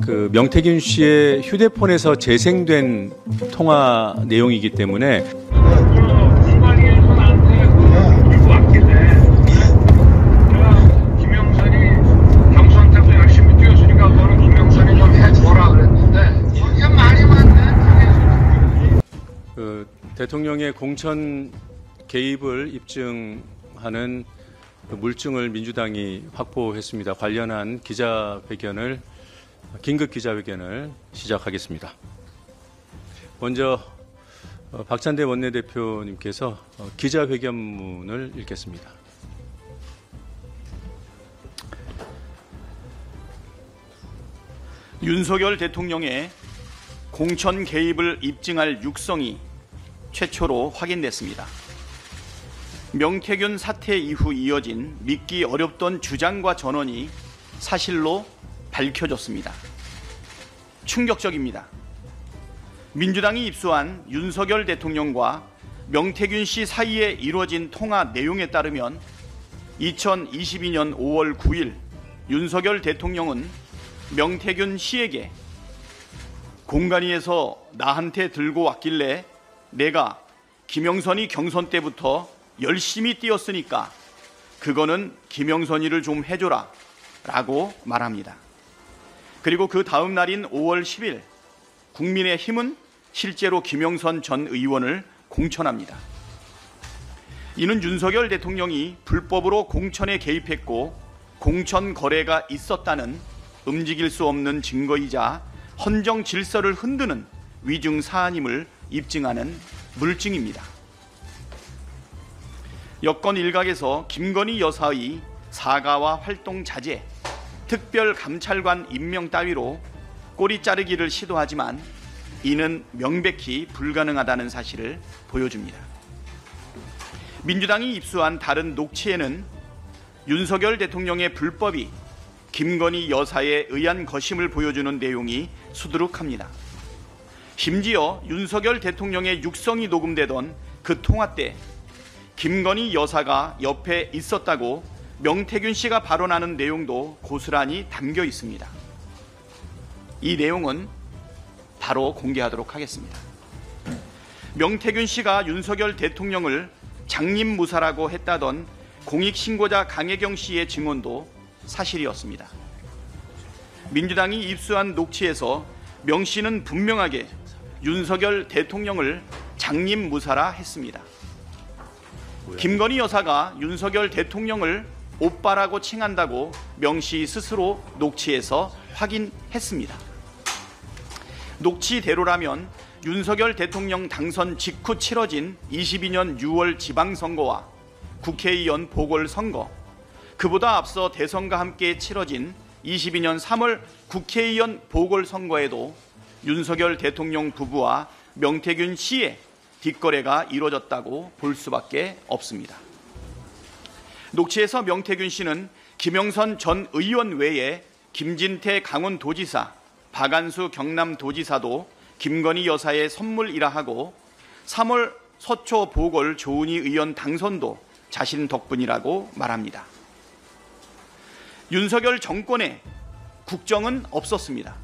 그 명태균 씨의 휴대폰에서 재생된 통화 내용이기 때문에 김영선이 경선때도 열심히 뛰었으니까 너는 김영선이 좀 해줘라 그랬는데 이게 말이 많네. 그 대통령의 공천 개입을 입증하는 그 물증을 민주당이 확보했습니다. 관련한 긴급 기자회견을 시작하겠습니다. 먼저 박찬대 원내대표님께서 기자회견문을 읽겠습니다. 윤석열 대통령의 공천 개입을 입증할 육성이 최초로 확인됐습니다. 명태균 사태 이후 이어진 믿기 어렵던 주장과 전언이 사실로 밝혀졌습니다. 충격적입니다. 민주당이 입수한 윤석열 대통령과 명태균 씨 사이에 이루어진 통화 내용에 따르면 2022년 5월 9일 윤석열 대통령은 명태균 씨에게 공간위에서 나한테 들고 왔길래 내가 김영선이 경선 때부터 열심히 뛰었으니까 그거는 김영선이를 좀 해줘라 라고 말합니다. 그리고 그 다음 날인 5월 10일 국민의힘은 실제로 김영선 전 의원을 공천합니다. 이는 윤석열 대통령이 불법으로 공천에 개입했고 공천 거래가 있었다는 움직일 수 없는 증거이자 헌정 질서를 흔드는 위중 사안임을 입증하는 물증입니다. 여권 일각에서 김건희 여사의 사과와 활동 자제, 특별감찰관 임명 따위로 꼬리 자르기를 시도하지만 이는 명백히 불가능하다는 사실을 보여줍니다. 민주당이 입수한 다른 녹취에는 윤석열 대통령의 불법이 김건희 여사에 의한 것임을 보여주는 내용이 수두룩합니다. 심지어 윤석열 대통령의 육성이 녹음되던 그 통화 때 김건희 여사가 옆에 있었다고 명태균 씨가 발언하는 내용도 고스란히 담겨 있습니다. 이 내용은 바로 공개하도록 하겠습니다. 명태균 씨가 윤석열 대통령을 장님무사라고 했다던 공익신고자 강혜경 씨의 증언도 사실이었습니다. 민주당이 입수한 녹취에서 명 씨는 분명하게 윤석열 대통령을 장님무사라 했습니다. 김건희 여사가 윤석열 대통령을 오빠라고 칭한다고 명 씨 스스로 녹취에서 확인했습니다. 녹취대로라면 윤석열 대통령 당선 직후 치러진 22년 6월 지방선거와 국회의원 보궐선거, 그보다 앞서 대선과 함께 치러진 22년 3월 국회의원 보궐선거에도 윤석열 대통령 부부와 명태균 씨의 뒷거래가 이루어졌다고 볼 수밖에 없습니다. 녹취에서 명태균 씨는 김영선 전 의원 외에 김진태 강원도지사, 박안수 경남도지사도 김건희 여사의 선물이라 하고 3월 서초 보궐 조은희 의원 당선도 자신 덕분이라고 말합니다. 윤석열 정권에 국정은 없었습니다.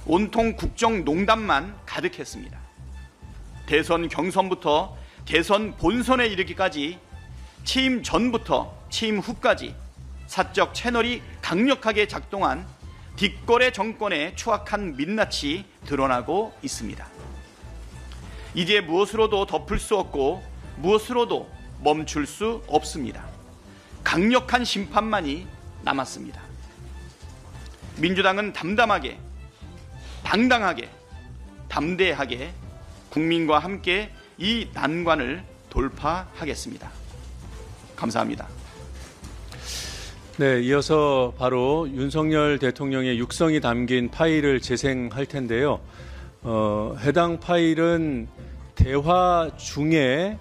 온통 국정 농단만 가득했습니다. 대선 경선부터 대선 본선에 이르기까지 취임 전부터 취임 후까지 사적 채널이 강력하게 작동한 뒷거래 정권의 추악한 민낯이 드러나고 있습니다. 이제 무엇으로도 덮을 수 없고 무엇으로도 멈출 수 없습니다. 강력한 심판만이 남았습니다. 민주당은 담담하게, 당당하게, 담대하게 국민과 함께 이 난관을 돌파하겠습니다. 감사합니다. 네, 이어서 바로 윤석열 대통령의 육성이 담긴 파일을 재생할 텐데요. 해당 파일은 대화 중에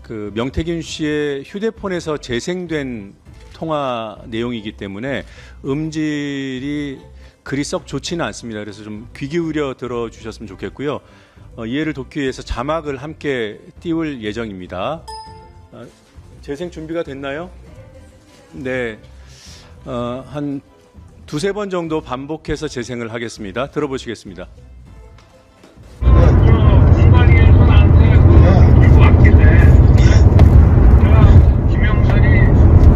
그 명태균 씨의 휴대폰에서 재생된 통화 내용이기 때문에 음질이 그리 썩 좋지는 않습니다. 그래서 좀 귀 기울여 들어주셨으면 좋겠고요. 이해를 돕기 위해서 자막을 함께 띄울 예정입니다. 재생 준비가 됐나요? 네, 한 두세 번 정도 반복해서 재생을 하겠습니다. 들어보시겠습니다. 공관위에서 나한테 들고 왔길래 김영선이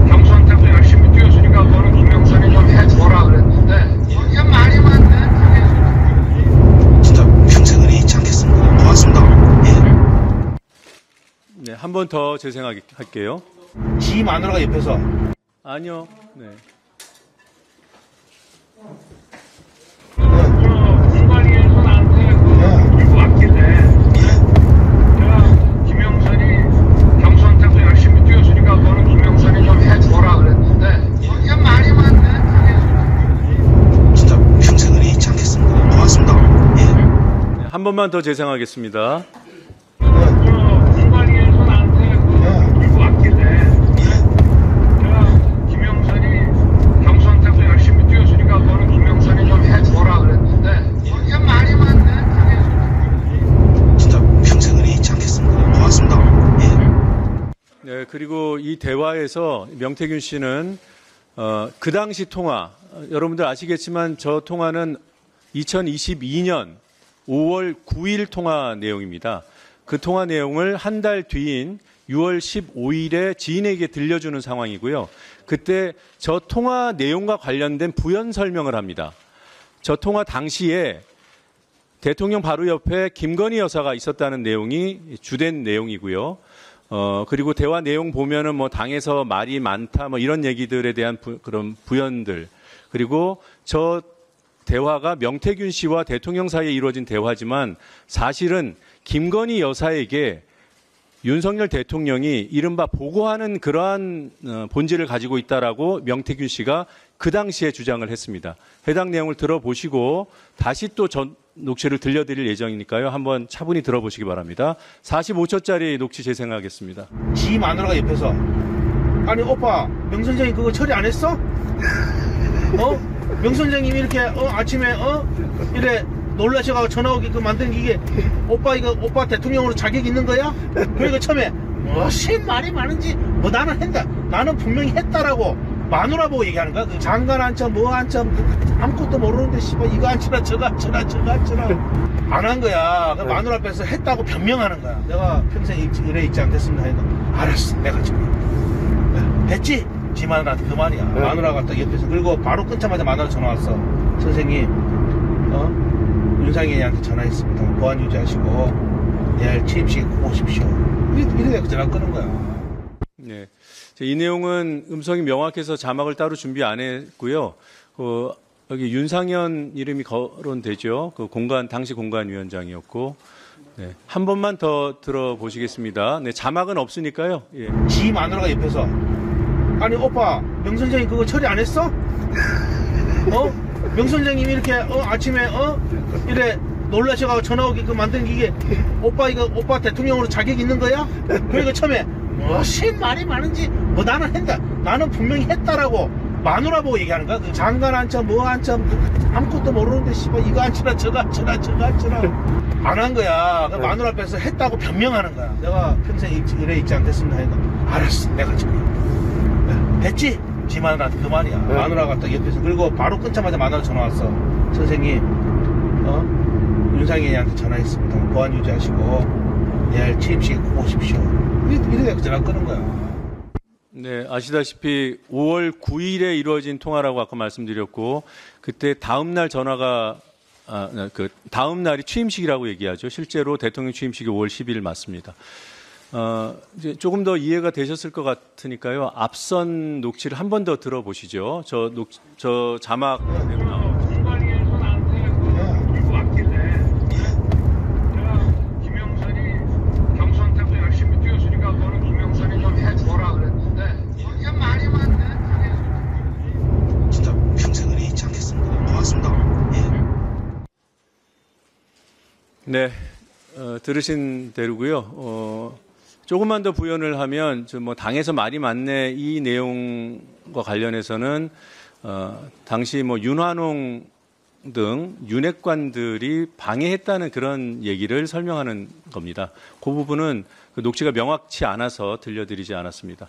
경선때도 열심히 뛰었으니까 너는 김영선이 좀 해줘라 그랬는데 이게 말이 많네. 진짜 평생을 잊지 않겠습니다. 고맙습니다. 예. 네, 한 번 더 재생할게요. 지 마누라가 옆에서 아니요. 네. 공관위에서 나한테 들고 왔길래 김영선이 경선때도 열심히 뛰었으니까 너는 김영선이 좀 해줘라 그랬는데 이게 말이 많네. 진짜 평생을 잊지 않겠습니다. 고맙습니다. 예. 네, 한 번만 더 재생하겠습니다. 공관위에서 나한테 들고 왔길래 김영선이 경선때도 열심히 뛰었으니까 너는 김영선이 좀 해줘라 그랬는데 이게 말이 많네. 진짜 평생을 잊지 않겠습니다. 고맙습니다. 예. 네, 그리고 이 대화에서 명태균 씨는 그 당시 통화, 여러분들 아시겠지만 저 통화는 2022년 5월 9일 통화 내용입니다. 그 통화 내용을 한 달 뒤인 6월 15일에 지인에게 들려주는 상황이고요. 그때 저 통화 내용과 관련된 부연 설명을 합니다. 저 통화 당시에 대통령 바로 옆에 김건희 여사가 있었다는 내용이 주된 내용이고요. 그리고 대화 내용 보면은 뭐 당에서 말이 많다 뭐 이런 얘기들에 대한 그런 부연들, 그리고 저 대화가 명태균 씨와 대통령 사이에 이루어진 대화지만 사실은 김건희 여사에게 윤석열 대통령이 이른바 보고하는 그러한 본질을 가지고 있다라고 명태균 씨가 그 당시에 주장을 했습니다. 해당 내용을 들어보시고 다시 또 전 녹취를 들려드릴 예정이니까요. 한번 차분히 들어보시기 바랍니다. 45초짜리 녹취 재생하겠습니다. 지 마누라가 옆에서 아니 오빠 명 선생님 그거 처리 안 했어? 명 선생님이 이렇게 아침에 이래 놀라셔가지고 전화 오게끔 만든 이게 오빠 이거 오빠 대통령으로 자격 있는 거야? 그러니까 처음에 무슨 말이 많은지 뭐 나는 했다. 나는 분명히 했다라고 마누라 보고 얘기하는 거야. 그 장관 한참 뭐 한참 아무것도 모르는데 씨발 이거 안치나 저거 안치나 저거 안치나 안 한 거야. 그 마누라 앞에서 했다고 변명하는 거야. 내가 평생 이래 있지 않겠습니다. 하니까 알았어 내가 지금 됐지? 지 마누라한테 그 말이야. 마누라가 딱 옆에서 그리고 바로 끊자마자 마누라 전화 왔어. 선생님 윤상현이한테 전화했습니다. 보안 유지하시고 내일 취임식 오십시오. 이래 전화 끄는 거야. 네, 이 내용은 음성이 명확해서 자막을 따로 준비 안 했고요. 여기 윤상현 이름이 거론되죠. 그 당시 공관위원장이었고, 네, 한 번만 더 들어보시겠습니다. 네, 자막은 없으니까요. 예. 지 마누라가 옆에서 아니 오빠 명 선생님 그거 처리 안 했어? 명 선생님이 이렇게 아침에 이래 놀라셔가지고 전화 오게끔 만든 이게 오빠 이거 오빠 대통령으로 자격 있는 거야? 그러니까 처음에 무슨 말이 많은지 뭐 나는 했다. 나는 분명히 했다라고 마누라 보고 얘기하는 거야. 그 장관 한참 뭐 한참 아무것도 모르는데 씨발 이거 안치나 저거 안치나 저거 안치나 안 한 거야. 그 마누라 앞에서 했다고 변명하는 거야. 내가 평생 이래 있지 않겠습니다. 하니까 알았어 내가 지금 됐지? 지 마누라한테 그 말이야. 마누라가 딱 옆에서 그리고 바로 끊자마자 마누라 전화 왔어. 선생님 윤상현이한테 전화했습니다. 보안 유지하시고 내일 취임식 오십시오. 이래 전화 끄는 거야. 네, 아시다시피 5월 9일에 이루어진 통화라고 아까 말씀드렸고, 그때 다음 날 전화가 그 다음 날이 취임식이라고 얘기하죠. 실제로 대통령 취임식이 5월 10일 맞습니다. 이제 조금 더 이해가 되셨을 것 같으니까요. 앞선 녹취를 한 번 더 들어보시죠. 저 자막 내고 나오죠. 공관위에서 나한테 들고 왔길래 김영선이 경선때도 열심히 뛰었으니까 너는 김영선이 좀 해줘라 그랬는데 이게 말이 많네. 진짜 평생을 잊지 않겠습니다. 고맙습니다. 예. 네, 들으신 대로고요. 조금만 더 부연을 하면 뭐 당에서 말이 많네 이 내용과 관련해서는 당시 뭐 윤환홍 등 윤핵관들이 방해했다는 그런 얘기를 설명하는 겁니다. 그 부분은 그 녹취가 명확치 않아서 들려드리지 않았습니다.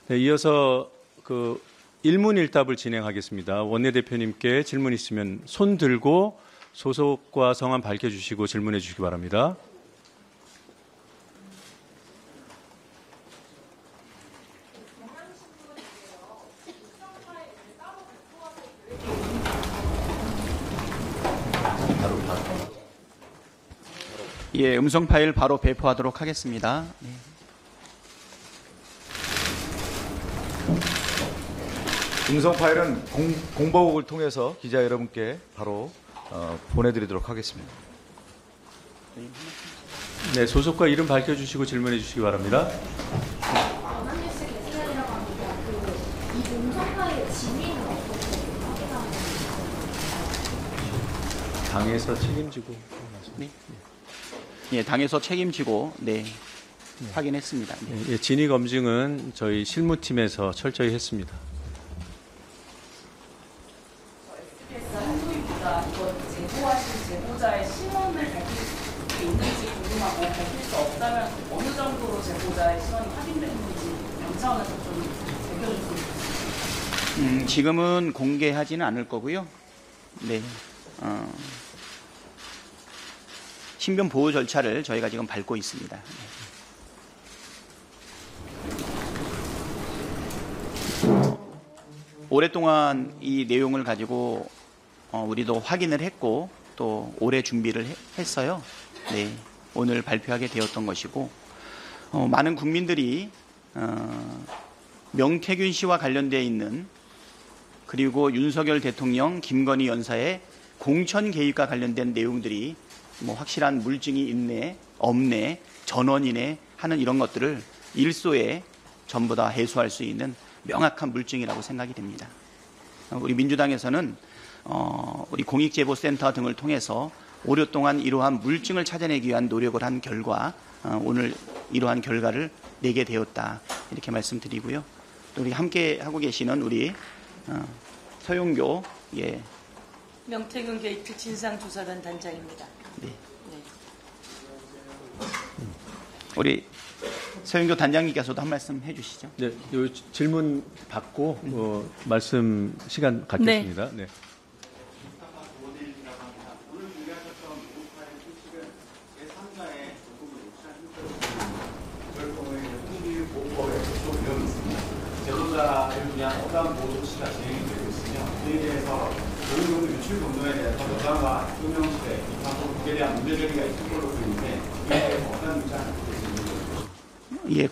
네, 이어서 그 일문일답을 진행하겠습니다. 원내대표님께 질문 있으면 손 들고 소속과 성함 밝혀주시고 질문해 주시기 바랍니다. 예, 음성 파일 바로 배포하도록 하겠습니다. 네. 음성 파일은 공보국을 통해서 기자 여러분께 바로 보내드리도록 하겠습니다. 네, 소속과 이름 밝혀주시고 질문해 주시기 바랍니다. 당에서 책임지고. 네. 예, 당에서 책임지고 네, 확인했습니다. 네. 예, 진위 검증은 저희 실무팀에서 철저히 했습니다. 이거 제보하신 제보자의 신원을 밝힐 수 있는지 궁금하고 밝힐 수 없다면 어느 정도로 제보자의 신원이 확인됐는지 양 차원에서 좀 밝혀주셨으면 좋겠습니다. 지금은 공개하지는 않을 거고요. 네. 신변 보호 절차를 저희가 지금 밟고 있습니다. 네. 오랫동안 이 내용을 가지고 우리도 확인을 했고 또 오래 준비를 했어요. 네, 오늘 발표하게 되었던 것이고 많은 국민들이 명태균 씨와 관련되어 있는 그리고 윤석열 대통령, 김건희 여사의 공천 개입과 관련된 내용들이 뭐 확실한 물증이 있네, 없네, 전원이네 하는 이런 것들을 일소에 전부 다 해소할 수 있는 명확한 물증이라고 생각이 됩니다. 우리 민주당에서는 우리 공익제보센터 등을 통해서 오랫동안 이러한 물증을 찾아내기 위한 노력을 한 결과 오늘 이러한 결과를 내게 되었다 이렇게 말씀드리고요. 또 우리 함께 하고 계시는 우리 서용교 명태균 게이트 진상조사단 단장입니다. 네. 우리 서영교 단장님께서도 한 말씀 해주시죠. 네, 요 질문 받고 말씀 시간 갖겠습니다. 네. 제보자를 위한 어떠한 보도 조치가 진행이 되고 있으며 이에 대해서 어느 정도 유출 공동에 대해서 여당과 대통령실에 이 방송 국에 대한 문제 제기가 있을 걸로 보이는데 이에 대해서 어떤 입장을 갖고 계십니까? 예,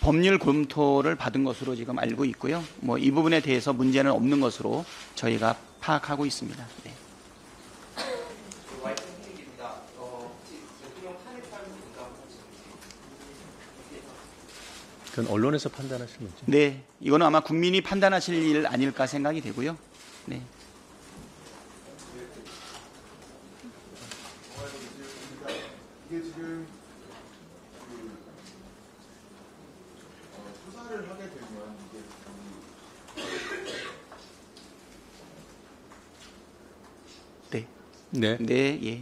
법률 검토를 받은 것으로 지금 알고 있고요. 뭐 이 부분에 대해서 문제는 없는 것으로 저희가 파악하고 있습니다. 네. 그건 언론에서 판단하시는 거죠? 네, 이거는 아마 국민이 판단하실 일 아닐까 생각이 되고요. 네. 이게 지금 조사를 하게 되면 이게 네. 네. 네, 예.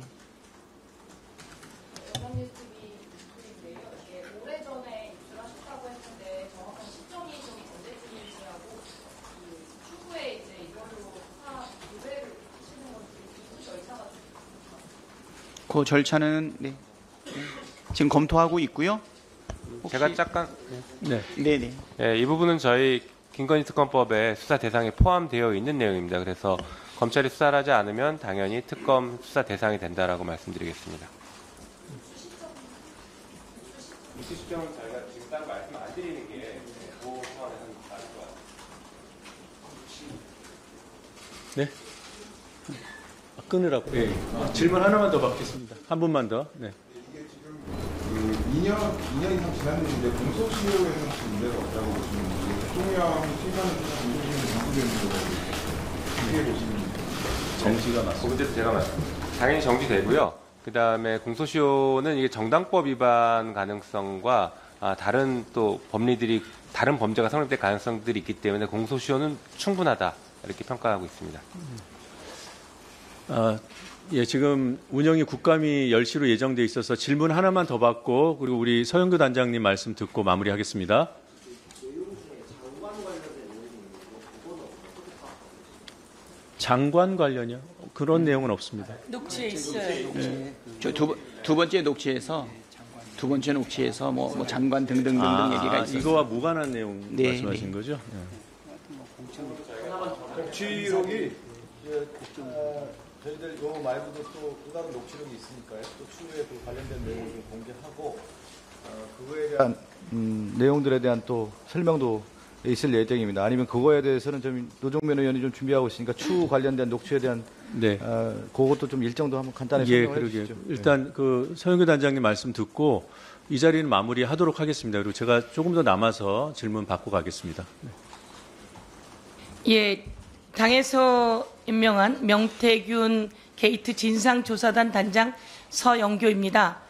오래전에 입수하셨다고 했는데 정확한 시점이 좀 언제쯤인지하고 추후에 이제 이걸로 조회를 하시는 건지 입수 절차가 그 절차는 네. 지금 검토하고 있고요. 제가 잠깐 네. 네네. 예, 이 부분은 저희 김건희 특검법의 수사 대상에 포함되어 있는 내용입니다. 그래서 검찰이 수사를 하지 않으면 당연히 특검 수사 대상이 된다라고 말씀드리겠습니다. 입수 시점은 저희가 지금 따로 말씀 안 드리는 게 보호 차원에서는 맞을 것 같아요. 네. 끊으라고. 예. 질문 하나만 더 받겠습니다. 한 분만 더. 네. 이게 지금 그 2년 이상 지났는데 공소시효에는 혹시 문제가 없다고 보시는 거예요? 대통령이 출마는 공소시효는 정지되는 거고 어떻게 보시는 정지가 맞습니다. 그 문제도 제가 당연히 정지되고요. 그 다음에 공소시효는 이게 정당법 위반 가능성과 다른 또 법리들이 다른 범죄가 성립될 가능성들이 있기 때문에 공소시효는 충분하다 이렇게 평가하고 있습니다. 예, 지금 운영이 국감이 10시로 예정돼 있어서 질문 하나만 더 받고 그리고 우리 서영교 단장님 말씀 듣고 마무리하겠습니다. 장관 관련이요? 그런 내용은 없습니다. 녹취에 있어요. 두 번째 녹취에서 뭐 장관 등등 얘기가 있었어요. 이거와 무관한 내용 네, 말씀하신 네. 거죠? 녹취록이 저희들 요 말고도 또 다른 녹취록이 있으니까요. 또 추후에 또 관련된 내용을 좀 공개하고 그거에 대한 내용들에 대한 또 설명도 있을 예정입니다. 아니면 그거에 대해서는 좀 노종면 의원이 좀 준비하고 있으니까 추후 관련된 녹취에 대한 네. 그것도 좀 일정도 한번 간단히 예, 설명해 그러게요. 주시죠. 일단 그 서영교 단장님 말씀 듣고 이 자리는 마무리하도록 하겠습니다. 그리고 제가 조금 더 남아서 질문 받고 가겠습니다. 예, 당에서 임명한 명태균 게이트 진상조사단 단장 서영교입니다.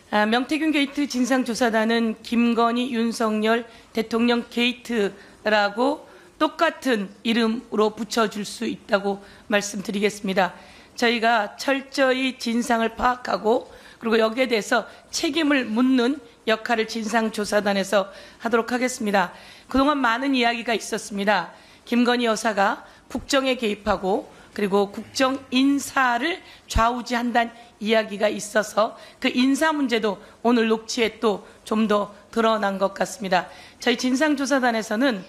명태균 게이트 진상조사단은 김건희, 윤석열 대통령 게이트라고 똑같은 이름으로 붙여줄 수 있다고 말씀드리겠습니다. 저희가 철저히 진상을 파악하고 그리고 여기에 대해서 책임을 묻는 역할을 진상조사단에서 하도록 하겠습니다. 그동안 많은 이야기가 있었습니다. 김건희 여사가 국정에 개입하고 그리고 국정 인사를 좌우지한다는 이야기가 있어서 그 인사 문제도 오늘 녹취에 또 좀 더 드러난 것 같습니다. 저희 진상조사단에서는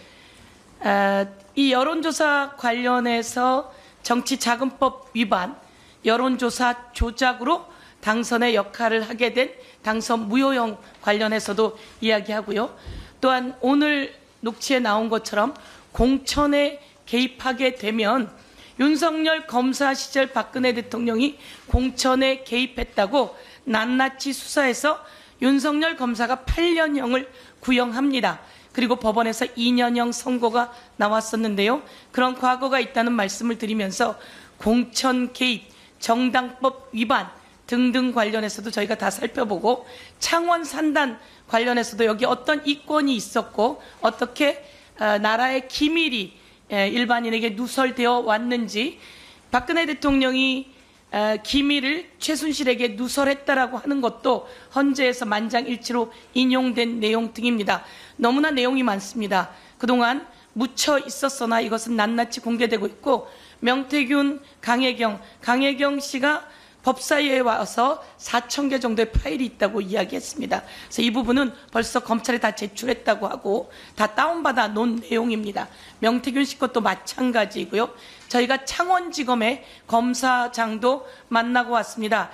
이 여론조사 관련해서 정치자금법 위반, 여론조사 조작으로 당선의 역할을 하게 된 당선 무효형 관련해서도 이야기하고요. 또한 오늘 녹취에 나온 것처럼 공천에 개입하게 되면 윤석열 검사 시절 박근혜 대통령이 공천에 개입했다고 낱낱이 수사해서 윤석열 검사가 8년형을 구형합니다. 그리고 법원에서 2년형 선고가 나왔었는데요. 그런 과거가 있다는 말씀을 드리면서 공천 개입, 정당법 위반 등등 관련해서도 저희가 다 살펴보고 창원 산단 관련해서도 여기 어떤 이권이 있었고 어떻게 나라의 기밀이 일반인에게 누설되어 왔는지 박근혜 대통령이 기밀을 최순실에게 누설했다라고 하는 것도 헌재에서 만장일치로 인용된 내용 등입니다. 너무나 내용이 많습니다. 그동안 묻혀 있었으나 이것은 낱낱이 공개되고 있고 명태균, 강혜경 씨가 법사위에 와서 4,000개 정도의 파일이 있다고 이야기했습니다. 그래서 이 부분은 벌써 검찰에 다 제출했다고 하고 다 다운받아 놓은 내용입니다. 명태균 씨 것도 마찬가지고요. 저희가 창원지검의 검사장도 만나고 왔습니다.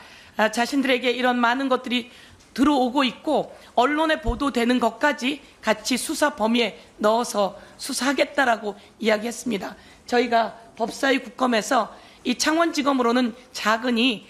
자신들에게 이런 많은 것들이 들어오고 있고 언론에 보도되는 것까지 같이 수사 범위에 넣어서 수사하겠다라고 이야기했습니다. 저희가 법사위 국검에서 이 창원지검으로는 작은이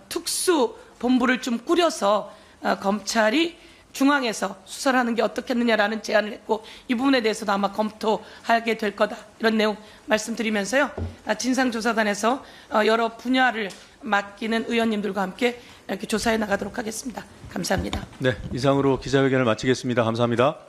특수 본부를 좀 꾸려서 검찰이 중앙에서 수사를 하는 게 어떻겠느냐라는 제안을 했고 이 부분에 대해서도 아마 검토하게 될 거다 이런 내용 말씀드리면서요. 진상조사단에서 여러 분야를 맡기는 의원님들과 함께 이렇게 조사해 나가도록 하겠습니다. 감사합니다. 네, 이상으로 기자회견을 마치겠습니다. 감사합니다.